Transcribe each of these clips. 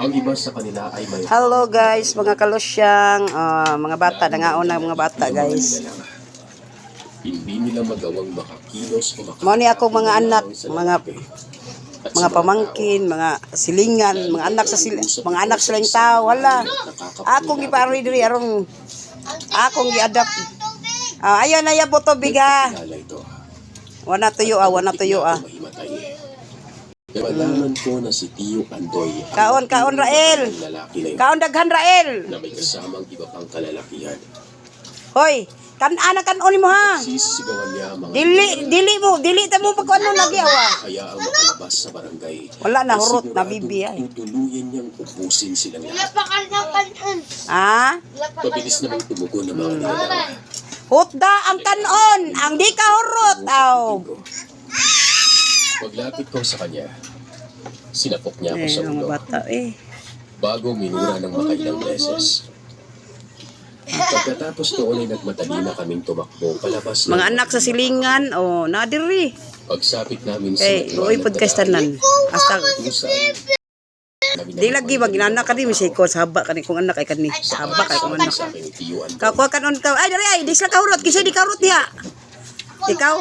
Ang iba sa kanila ay may... Hello guys, mga kalusyang, mga bata, nangaon na mga bata guys. Hindi nila magawang makakilos o Mao ni ako mga anak, mga pamangkin, mga silingan, mga anak sa mga anak silang tao, wala. Akong gipari diri arong akong gi-adapt. Ayon na ya boto biga. Wana tuyo ah. Nalaman ko na si Tio Andoy. Kaon Rael. Kaon daghan Rael. Na may kasamang iba pang kalalakihan. Hoy, anak kanon mo ha. Sisigawan niya mga... Dili ta mo pag ano nagyawa. Kaya ang makalabas sa barangay. Wala na hurot na bibi ay. Tutuluyan niyang ubusin silang lahat. Mabilis namang tumugon ng mga nilalang. Hutda ang kanon, ang di ka hurot. Paglapit ko sa kanya, sinapok niya ako sa Mga ulo. bata Bago minura ng makailang beses. Pagkatapos noon ay nagmadali na kaming tumakbo palabas. Mga anak sa silingan, nadiri. Pagsapit namin sa Uy, podcast tanan. Hasta di lagi maginanak kani misiko sa haba kani kung anak ay kani sa haba kay kung anak. Kakuha kanon ka. Ay diri di sila kahurot kasi di kahurot niya. Ikaw,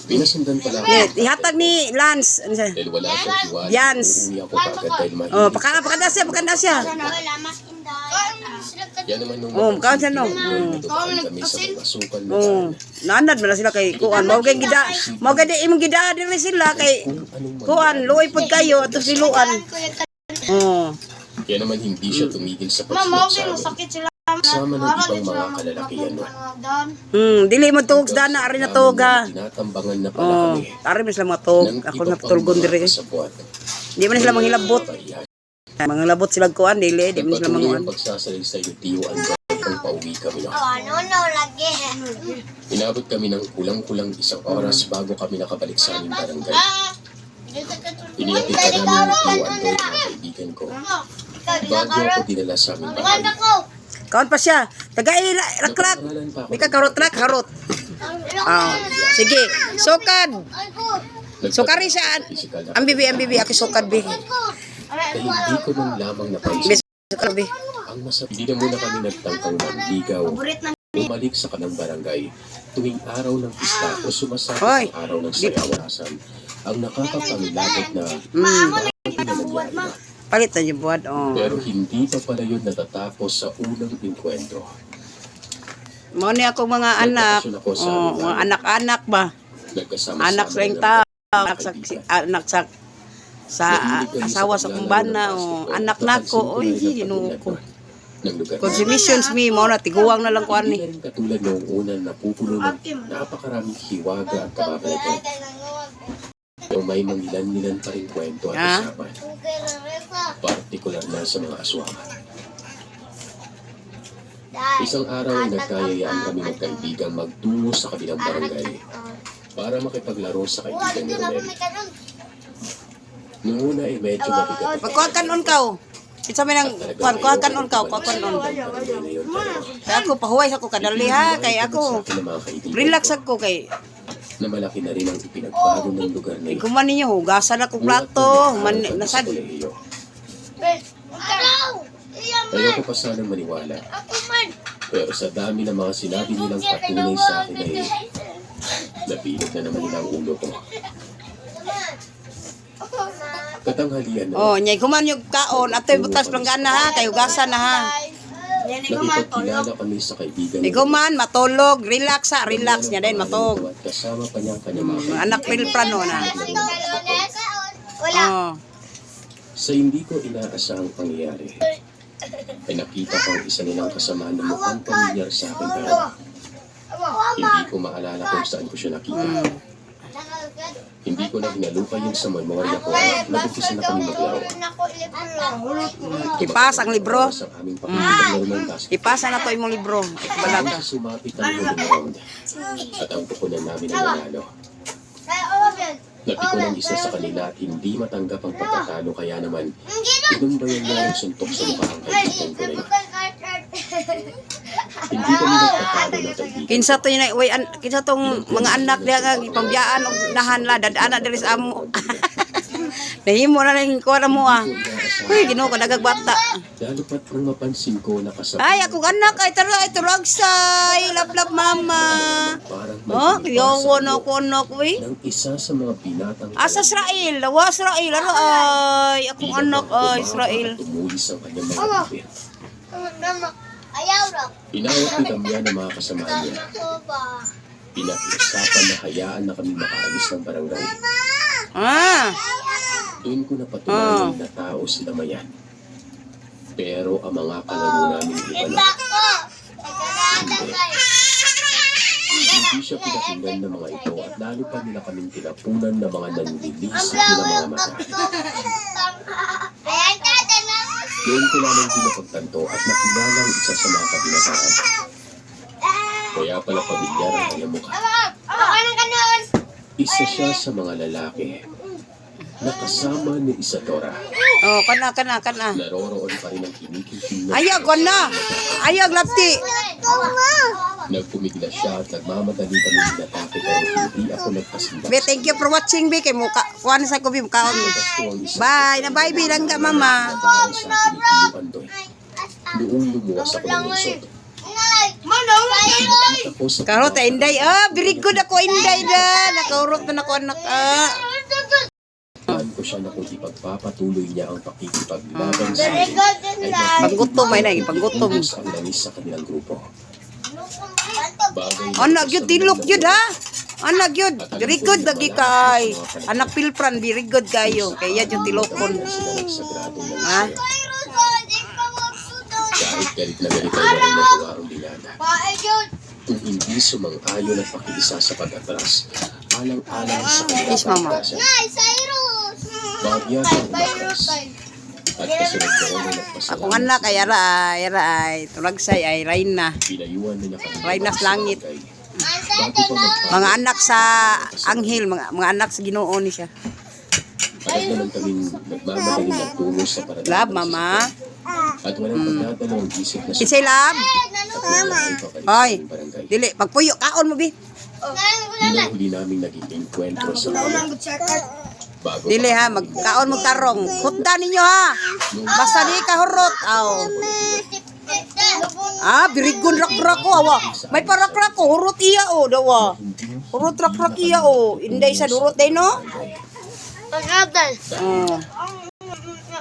Pinasundan pala ako. Ihatag ni Lance. Dahil wala siyang hiwalay. Yans. Umuwi ako kagad dahil mahilig. Pakanda siya. Yan naman nung kaon siya no. natutukan kami sa mga sukal na daan. Naanad man na sila kay kuan. Mao kay imong gida diri sila kay kuan luoy pud kayo atos siluan. Yan naman hindi siya tumigil sa pagsunod sa amin. Kasama ng ibang mga kalalakihan nun. Dili mo tuog dana ari na toga. Tinatambangan na pala kami. Ari man sila matog. Ako na patulgon diri. Di man sila manghilabot. Mga labot sila kuan dili, di man sila manguan. Pagsasalaysay yung Tio Andoy kung pauwi kami na. Lagi. Inabot kami ng kulang-kulang 1 oras bago kami nakabalik sa aming barangay. Iniapit ka namin ni Tio Andoy ang kaibigan ko. Bago ako dinala sa aming bahay. Kaon pa siya. Tagay rakrak. Di ka karot. Sige. Sukad. Sukari siya. Ang bibi ako sukad bi. Na hindi ko nang lamang napaisip. Ang masarap. Hindi na muna kami nagtangkang manligaw. Bumalik sa kanang barangay. Tuwing araw ng pista o sumasakit ang araw ng sayawasan. Ang nakakapangilabot na nangyari na. Palit na yung buwan. Pero hindi pa pala yun natatapos sa unang enkwentro. Mo ni ako mga anak. Mga anak-anak ba? Anak sa yung tao. Anak sa asawa sa kumbana. Anak na ko. Uy, ginuo ko. Consumations mi mo na tiguang na lang ko ani. Katulad noong unang napupuno ng napakaraming hiwaga at kababalagan. Yung may mangilan-nilan pa rin kwento at usapan. Partikular na sa mga aswang. Isang araw ay nagkayayaan kami ng kaibigang magtungo sa kabilang barangay para makipaglaro sa kaibigan ni Romel. Noong una ay medyo mabigat. Pagkuha kanon ka. Kita may nang kuha kanon ka. Kaya ako pahuway sa ko kadali ha. Kaya ako relax ako kay na malaki na rin ang ipinagbago ng lugar na ito. Kuman ninyo, hugasan ako plato. Nasad. Ayoko pa sanang maniwala. Pero sa dami ng mga sinabi nilang patunay sa akin ay napilot na naman nila ang ulo ko. Katanghalian na. Nyay kuman yung kaon. Ato'y butas planggana ha. Kay hugasan na ha. Nakipagkilala kami sa kaibigan. Iguman, matulog, relax niya din, matog. Kasama pa niya ang kanyang mga anak pilprano na. Sa hindi ko inaasahang pangyayari, ay nakita ko ang isa nilang kasama na mukhang pamilyar sa akin pero hindi ko maalala kung saan ko siya nakita. Hindi ko na hinalukay yung sa memorya ko at nag-umpisa na kami maglaro. Ipas ang libro. Ipasa na to imong libro. Balata. Sumapit ang huling round at ang pupunan namin ang nanalo. Napiko ng isa sa kanila at hindi matanggap ang pagkatalo kaya naman inumbayan niya ng suntok sa mukha ang kaibigan ko na yun. Hindi kami nagtatalo ng kaibigan. Kinsa tong mga anak niya nga ipambiyaan og nahan la dadana diri sa amo. Nahimo na lang ko na mo ah. Hindi ko inaasahan Uy, Ginoo ko nagagbata. Lalo pat nang mapansin ko na kasabay Ay, akong anak ay turagsay. Lap mama. parang may Oh, pinipasa yawa na iyo ko anak uy. ng isa sa mga binatang Asa Israel, lawa Israel, ano ay, akong anak ay Israel. Tumuli sa kanyang mga bibig. Ayaw raw. Inawat ni Damian ng mga kasama niya. Soba. Pinag-usapan na hayaan na kami makaalis ng barangay. Ah, Doon ko napatunayan na tao si Damayan. Pero ang mga kalaro namin iba na. Ako. Nagkanada kayo. Hindi siya pinakinggan ng mga ito at lalo pa nila kaming tinapunan ng mga nanlilis at ng mga mata. Ayan ka, dalawa. Doon ko lamang pinapagtanto at nakilala ang isa sa mga kabinataan. Kaya pala pamilyar ang kanyang mukha. Ako nang kanon. Isa siya sa mga lalaki na kasama ni Isadora. oh, kana. Naroroon pa rin ang kinikilig na Ayag, kana. Ayag, lapti. nagpumigla siya at nagmamadali kami inatake pero hindi ako nagpasindak. Be, thank you for watching, Be. Kay muka, kuha na sa kubi, mukaon. Bye, na bye, Be, lang ka, mama. Nabaon sa akin ni Tio Andoy. Noong lumuwas ako ng lungsod. Tapos sa Karot, inday. Ah, very good ako, inday da. Nakaurot na ako, anak. Ah. Plan ko siya na kung ipagpapatuloy niya ang pakikipaglaban sa akin, Panggutom, ay na, panggutom. ubus ang langis sa kanilang grupo. Bagay Anak yun, tilok yun, ha? Anak yun, very good, lagi kay. Anak pilpran, very good kayo. Kaya yung tilokon. sila nagsagradong langis Ha? niya. Kahit galit na galit ay walang nagawa ang binata. Kung hindi sumang-ayon at pakiisa sa pag-atras, alang-alang sa kanilang Yes, mama. pagkasa. Bagyan ang umatras. At kasunod noon ay nagpasalamat Akong anak ay ay, tulagsay ay Rayna. Pinayuan niya kami. Raynas langit. Bago pa magpapalala, Mga anak sa anghel, mga anak sa Ginoo ni siya. Parang naman kaming nagmamadaling nagtungo sa paradise. Love, mama. At walang pagdadalawang isip na Kisay love. Hoy, Oy! Barangay. dili, pagpuyo, kaon mo, Bi. Yun ang huli naming naging enkwentro sa bayan. Bago Dili ha, magkaon mo tarong. Hutta ninyo ha. Basta di ka hurot. Aw. Ah, birigon rak-rak ko, awa. May parak-rak ko, hurot iya o, dawa. Hurot rak-rak iya o. Inday sa durot day, no? Oh.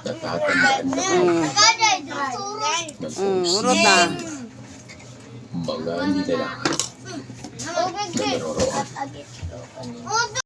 natatandaan na ko ng Hurot na. mga nilalang na naroroon